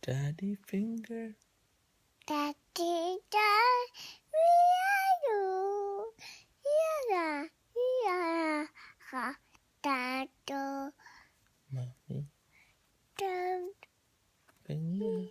Daddy finger. Daddy, we are you. Yeah, Daddy, Mommy don't finger.